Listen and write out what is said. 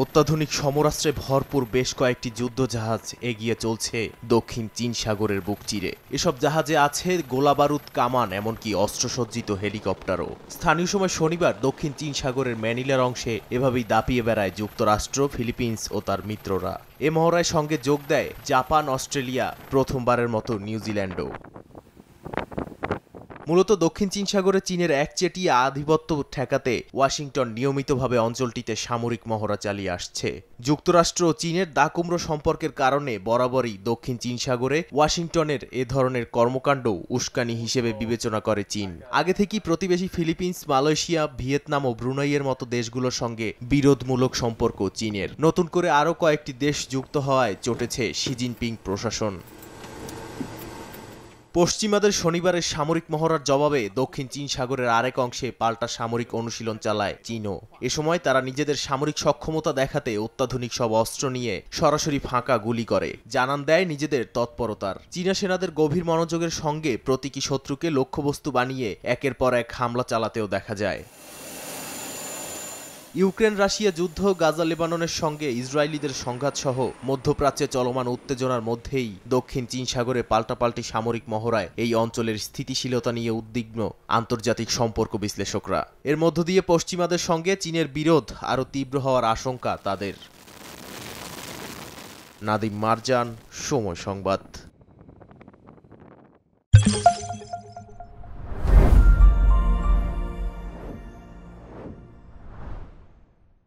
অত্যাধুনিক সমরাস্ত্রে ভরপুর বেশ কয়েকটি যুদ্ধজাহাজ এগিয়ে চলছে দক্ষিণ চীন সাগরের বুক চিরে। এসব জাহাজে আছে গোলাবারুদ, কামান, এমনকি অস্ত্রসজ্জিত হেলিকপ্টারও। স্থানীয় সময় শনিবার দক্ষিণ চীন সাগরের ম্যানিলার অংশে এভাবেই দাপিয়ে বেড়ায় যুক্তরাষ্ট্র, ফিলিপিন্স ও তার মিত্ররা। এ মহড়ায় সঙ্গে যোগ দেয় জাপান, অস্ট্রেলিয়া, প্রথমবারের মতো নিউজিল্যান্ডও। মূলত দক্ষিণ চীন সাগরে চীনের একচেটিয়া আধিপত্য ঠেকাতে ওয়াশিংটন নিয়মিতভাবে অঞ্চলটিতে সামরিক মহড়া চালিয়ে আসছে। যুক্তরাষ্ট্র ও চীনের দাকুম্র সম্পর্কের কারণে বরাবরই দক্ষিণ চীন সাগরে ওয়াশিংটনের এ ধরনের কর্মকাণ্ড উস্কানি হিসেবে বিবেচনা করে চীন। আগে থেকেই প্রতিবেশী ফিলিপিন্স, মালয়েশিয়া, ভিয়েতনাম ও ব্রুনাইয়ের মতো দেশগুলোর সঙ্গে বিরোধমূলক সম্পর্ক চীনের। নতুন করে আরও কয়েকটি দেশ যুক্ত হওয়ায় চটেছে শি জিনপিং প্রশাসন। পশ্চিমাদের শনিবারের সামরিক মহড়ার জবাবে দক্ষিণ চীন সাগরের আরেক অংশে পাল্টা সামরিক অনুশীলন চালায় চীনও। এ সময় তারা নিজেদের সামরিক সক্ষমতা দেখাতে অত্যাধুনিক সব অস্ত্র নিয়ে সরাসরি ফাঁকা গুলি করে, জানান দেয় নিজেদের তৎপরতার। চীনা সেনাদের গভীর মনোযোগের সঙ্গে প্রতীকী শত্রুকে লক্ষ্যবস্তু বানিয়ে একের পর এক হামলা চালাতেও দেখা যায়। ইউক্রেন রাশিয়া যুদ্ধ, গাজা লেবাননের সঙ্গে ইসরায়েলিদের সংঘাতসহ মধ্যপ্রাচ্যে চলমান উত্তেজনার মধ্যেই দক্ষিণ চীন সাগরে পাল্টাপাল্টি সামরিক মহড়ায় এই অঞ্চলের স্থিতিশীলতা নিয়ে উদ্বিগ্ন আন্তর্জাতিক সম্পর্ক বিশ্লেষকরা। এর মধ্য দিয়ে পশ্চিমাদের সঙ্গে চীনের বিরোধ আরও তীব্র হওয়ার আশঙ্কা তাদের। নাদিম মারজান, সময় সংবাদ।